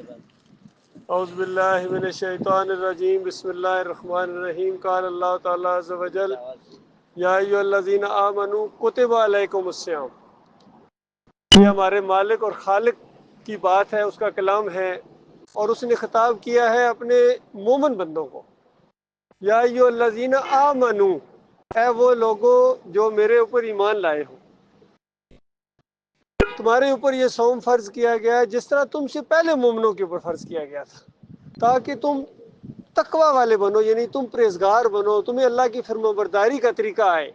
اعوذ باللہ من الشیطان الرجیم بسم اللہ الرحمن الرحیم قال اللہ تعالیٰ عز و جل یا ایھا الذین آمنوا کتب علیکم الصیام۔ یہ ہمارے مالک اور خالق کی بات ہے، اس کا کلام ہے، اور اس نے خطاب کیا ہے اپنے مومن بندوں کو۔ یا ایھا الذین آمنوا، اے وہ لوگو جو میرے اوپر ایمان لائے ہو، تمہارے اوپر یہ صوم فرض کیا گیا ہے جس طرح تم سے پہلے مومنوں کے اوپر فرض کیا گیا تھا، تاکہ تم تقوی والے بنو، یعنی تم پرہیزگار بنو، تمہیں اللہ کی فرمانبرداری کا طریقہ آئے،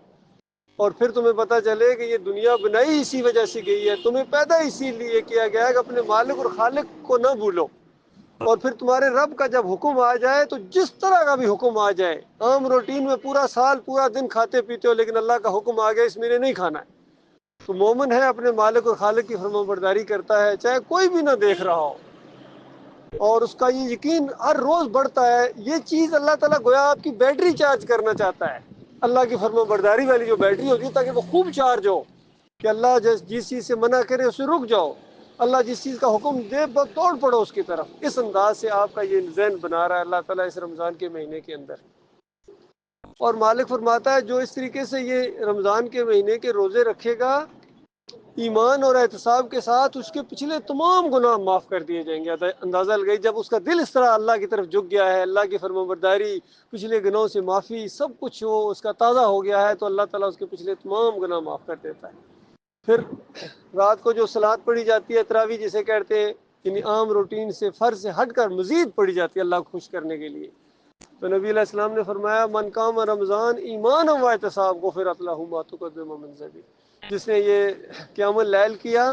اور پھر تمہیں پتہ چلے کہ یہ دنیا بنائی اسی وجہ سے گئی ہے، تمہیں پیدا اسی لیے کیا گیا ہے کہ اپنے مالک اور خالق کو نہ بھولو، اور پھر تمہارے رب کا جب حکم آ جائے تو جس طرح کا بھی حکم آ جائے، عام روٹین میں پورا سال پورا دن کھاتے پیتے ہو، لیکن اللہ کا حکم آ گیا اس مہینے نہیں کھانا ہے، تو مومن ہے اپنے مالک اور خالق کی فرمانبرداری کرتا ہے چاہے کوئی بھی نہ دیکھ رہا ہو، اور اس کا یہ یقین ہر روز بڑھتا ہے۔ یہ چیز اللہ تعالیٰ گویا آپ کی بیٹری چارج کرنا چاہتا ہے، اللہ کی فرمانبرداری والی جو بیٹری ہوتی ہے، تاکہ وہ خوب چارج ہو، کہ اللہ جس چیز سے منع کرے اسے رک جاؤ، اللہ جس چیز کا حکم دے بس دوڑ پڑو اس کی طرف۔ اس انداز سے آپ کا یہ ذہن بنا رہا ہے اللہ تعالیٰ اس رمضان کے مہینے کے اندر۔ اور مالک فرماتا ہے جو اس طریقے سے یہ رمضان کے مہینے کے روزے رکھے گا ایمان اور احتساب کے ساتھ، اس کے پچھلے تمام گناہ معاف کر دیے جائیں گے۔ اندازہ لگائی جب اس کا دل اس طرح اللہ کی طرف جھک گیا ہے، اللہ کی فرمانبرداری، پچھلے گناہوں سے معافی، سب کچھ وہ اس کا تازہ ہو گیا ہے، تو اللہ تعالیٰ اس کے پچھلے تمام گناہ معاف کر دیتا ہے۔ پھر رات کو جو صلوات پڑھی جاتی ہے، تراویح جسے کہتے ہیں، یعنی عام روٹین سے فرض سے ہٹ کر مزید پڑھی جاتی ہے اللہ کو خوش کرنے کے لیے، تو نبی علیہ السلام نے فرمایا من قام رمضان ایمانا و احتسابا غفرت لہ ما تقدم من ذنبہ، جس نے یہ قیام اللیل کیا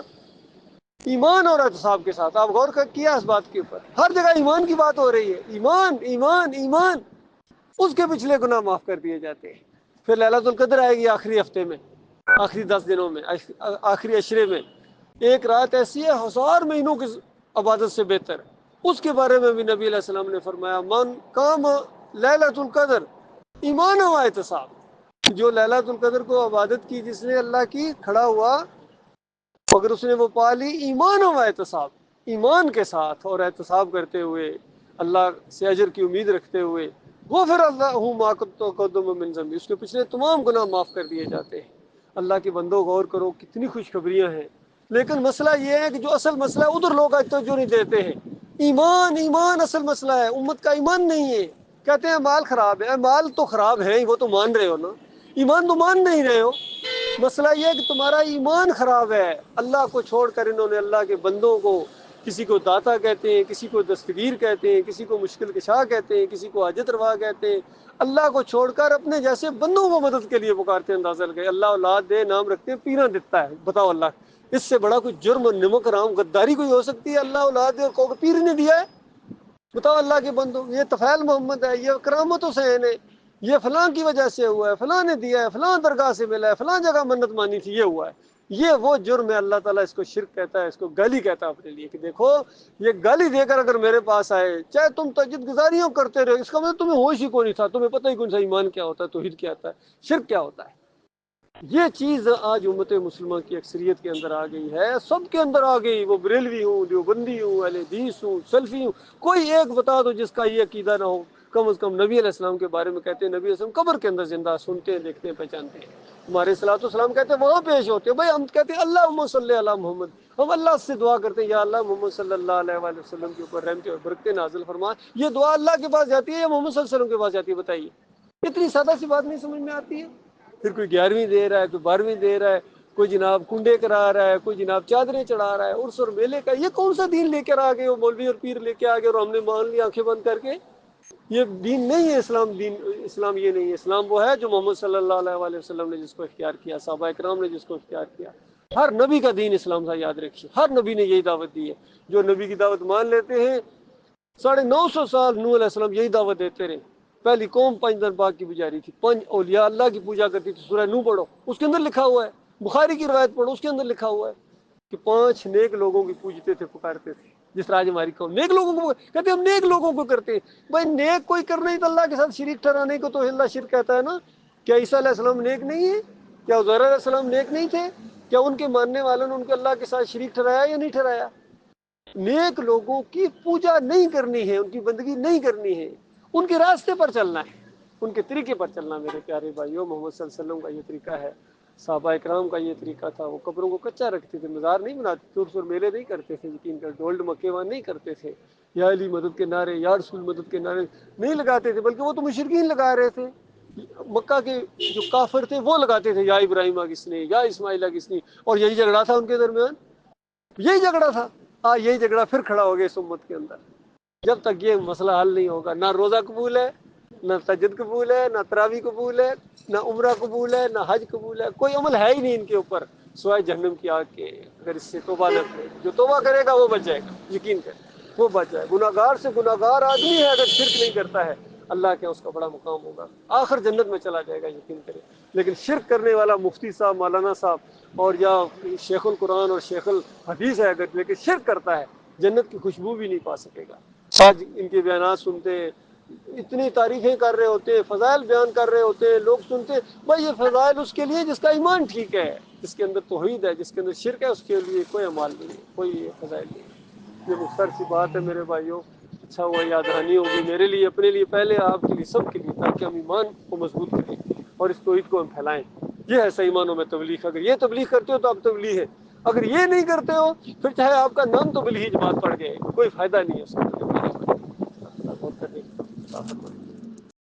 ایمان اور احتساب کے ساتھ۔ آپ غور کیا اس بات کے اوپر، ہر جگہ ایمان کی بات ہو رہی ہے، ایمان ایمان ایمان، اس کے پچھلے گناہ معاف کر دیے جاتے ہیں۔ پھر لیلۃ القدر آئے گی آخری ہفتے میں، آخری 10 دنوں میں، آخری عشرے میں، ایک رات ایسی ہے 1000 مہینوں کی عبادت سے بہتر، اس کے بارے میں بھی نبی علیہ السلام نے فرمایا من قام لیلۃ القدر ایمان و احتساب، جو لیلۃ القدر کو عبادت کی جس نے اللہ کی کھڑا ہوا، اگر اس نے وہ پا لی ایمان و احتساب، ایمان کے ساتھ اور احتساب کرتے ہوئے، اللہ سے اجر کی امید رکھتے ہوئے، غفر اللہ ما تقدم من ذنبہ، اس کے پچھلے تمام گناہ معاف کر دیے جاتے ہیں۔ اللہ کے بندوں غور کرو کتنی خوشخبریاں ہیں، لیکن مسئلہ یہ ہے کہ جو اصل مسئلہ ہے ادھر لوگ توجہ نہیں دیتے ہیں۔ ایمان ایمان اصل مسئلہ ہے، امت کا ایمان نہیں ہے، کہتے ہیں مال خراب ہے، مال تو خراب ہے ہی، وہ تو مان رہے ہو نا، ایمان تو مان نہیں رہے ہو۔ مسئلہ یہ ہے کہ تمہارا ایمان خراب ہے، اللہ کو چھوڑ کر انہوں نے اللہ کے بندوں کو، کسی کو داتا کہتے ہیں، کسی کو دستگیر کہتے ہیں، کسی کو مشکل کشا کہتے ہیں، کسی کو حاجت روا کہتے ہیں، اللہ کو چھوڑ کر اپنے جیسے بندوں کو مدد کے لیے پکارتے ہیں۔ اندازہ لگائے اللہ اولاد دے نام رکھتے ہیں، پینا دیتا ہے، بتاؤ اللہ اس سے بڑا کوئی جرم اور نمک حرام غداری کوئی ہو سکتی ہے؟ اللہ اولاد دے اور کو پیر نے دیا ہے، بتاؤ اللہ کے بندوں، یہ طفیل محمد ہے، یہ کرامت حسین ہے، یہ فلاں کی وجہ سے ہوا ہے، فلاں نے دیا ہے، فلاں درگاہ سے ملا ہے، فلاں جگہ منت مانی تھی، یہ ہوا ہے، یہ وہ جرم ہے۔ اللہ تعالیٰ اس کو شرک کہتا ہے، اس کو گالی کہتا ہے اپنے لیے، کہ دیکھو یہ گالی دے کر اگر میرے پاس آئے، چاہے تم تہجد گزاریوں کرتے رہو، اس کا مطلب تمہیں ہوش ہی کو نہیں تھا، تمہیں پتہ ہی کون سا ایمان کیا ہوتا ہے، توحید کیا ہوتا ہے، شرک کیا ہوتا ہے۔ یہ چیز آج امت مسلمہ کی اکثریت کے اندر آ گئی ہے، سب کے اندر آ گئی، وہ بریلوی ہوں، دیوبندی ہوں، اہل حدیث ہوں، سلفی ہوں، کوئی ایک بتا دو جس کا یہ عقیدہ نہ ہو، کم از کم نبی علیہ السلام کے بارے میں کہتے ہیں نبی علیہ السلام قبر کے اندر زندہ، سنتے ہیں، دیکھتے ہیں، پہچانتے ہیں، ہمارے صلوات والسلام کہتے ہیں وہاں پیش ہوتے ہیں، بھائی ہم کہتے ہیں اللہم صلی علی محمد، ہم اللہ سے دعا کرتے ہیں یا اللہ محمد صلی اللہ علیہ وآلہ وسلم کے اوپر رحمت اور برکتیں نازل فرما۔ یہ دعا اللہ کے پاس جاتی ہے یا محمد صلی اللہ علیہ وسلم کے پاس جاتی ہے؟ بتائیے، اتنی سادہ سی بات نہیں سمجھ میں آتی ہے؟ پھر کوئی 11ویں دے رہا ہے، کوئی 12ویں دے رہا ہے، کوئی جناب کنڈے کرا رہا ہے، کوئی جناب چادریں چڑھا رہا ہے، عرس اور میلے کا، یہ کون سا دین لے کر آ گئے وہ مولوی اور پیر لے کے آ گئے، اور ہم نے مان لی آنکھیں بند کر کے؟ یہ دین نہیں ہے اسلام، دین اسلام یہ نہیں ہے، اسلام وہ ہے جو محمد صلی اللہ علیہ وآلہ وسلم نے جس کو اختیار کیا، صحابہ کرام نے جس کو اختیار کیا، ہر نبی کا دین اسلام تھا، یاد رکھیے، ہر نبی نے یہی دعوت دی ہے۔ جو نبی کی دعوت مان لیتے ہیں، 950 سال نوح علیہ السلام یہی دعوت دیتے رہے، پہلی قوم 5 دن پاک کی پجاری تھی، 5 اولیاء اللہ کی پوجا کرتی تھی، سورہ نوح پڑھو اس کے اندر لکھا ہوا ہے، بخاری کی روایت پڑھو اس کے اندر لکھا ہوا ہے کہ 5 نیک لوگوں کی پوجتے تھے، پکارتے تھے، جس طرح آج ہماری قوم نیک لوگوں کو کہتے ہیں، ہم نیک لوگوں کو کرتے ہیں۔ بھائی نیک کوئی کرنا ہی تو اللہ کے ساتھ شریک ٹھہرانے کو تو اللہ شرک کہتا ہے نا۔ کیا عیسیٰ علیہ السلام نیک نہیں ہے؟ کیا عزیر علیہ السلام نیک نہیں تھے؟ کیا ان کے ماننے والوں نے ان کو اللہ کے ساتھ شریک ٹھہرایا یا نہیں ٹھہرایا؟ نیک لوگوں کی پوجا نہیں کرنی ہے، ان کی بندگی نہیں کرنی ہے، ان کے راستے پر چلنا ہے، ان کے طریقے پر چلنا۔ میرے پیارے بھائیوں، محمد صلی اللہ علیہ وسلم کا یہ طریقہ ہے، صحابہ اکرام کا یہ طریقہ تھا۔ وہ قبروں کو کچا رکھتے تھے، مزار نہیں بناتے، سور سور میلے نہیں کرتے تھے، یقین کر ڈولڈ مکیوان نہیں کرتے تھے، یا علی مدد کے نعرے، یا رسول مدد کے نعرے نہیں لگاتے تھے، بلکہ وہ تو مشرکین لگا رہے تھے۔ مکہ کے جو کافر تھے وہ لگاتے تھے، یا ابراہیم کس نے، یا اسماعیل کس نے، اور یہی جھگڑا تھا ان کے درمیان، یہی جھگڑا تھا۔ یہی جھگڑا پھر کھڑا ہو گیا اس امت کے اندر۔ جب تک یہ مسئلہ حل نہیں ہوگا، نہ روزہ قبول ہے، نہ تہجد قبول ہے، نہ تراویح قبول ہے، نہ عمرہ قبول ہے، نہ حج قبول ہے، کوئی عمل ہے ہی نہیں ان کے اوپر سوائے جہنم کی آگ کے۔ اگر اس سے توبہ نہ کرے، جو توبہ کرے گا وہ بچ جائے گا، یقین کرے وہ بچ جائے۔ گناہگار سے گناہگار آدمی ہے، اگر شرک نہیں کرتا ہے، اللہ کے اس کا بڑا مقام ہوگا، آخر جنت میں چلا جائے گا، یقین کرے۔ لیکن شرک کرنے والا مفتی صاحب، مولانا صاحب، اور یا شیخ القرآن اور شیخ الحدیث ہے اگر، لیکن شرک کرتا ہے، جنت کی خوشبو بھی نہیں پا سکے گا۔ آج ان کے بیانات سنتے، اتنی تعریفیں کر رہے ہوتے، فضائل بیان کر رہے ہوتے، لوگ سنتے، بھائی یہ فضائل اس کے لیے جس کا ایمان ٹھیک ہے، جس کے اندر توحید ہے، جس کے اندر شرک ہے، اس کے لیے کوئی اعمال نہیں ہے، کوئی فضائل نہیں ہے۔ یہ مختصر سی بات ہے میرے بھائیوں، اچھا ہوا یاد دہانی ہوگی میرے لیے، اپنے لیے پہلے، آپ کے لیے، سب کے لیے، تاکہ ہم ایمان کو مضبوط کریں اور اس توحید کو ہم پھیلائیں۔ یہ ہے صحیح ایمانوں میں تبلیغ۔ اگر یہ تبلیغ کرتے ہو تو آپ تبلیغ ہے، اگر یہ نہیں کرتے ہو پھر چاہے آپ کا نام تبلیغی جماعت پڑ گئے، کوئی فائدہ نہیں ہے اس کا۔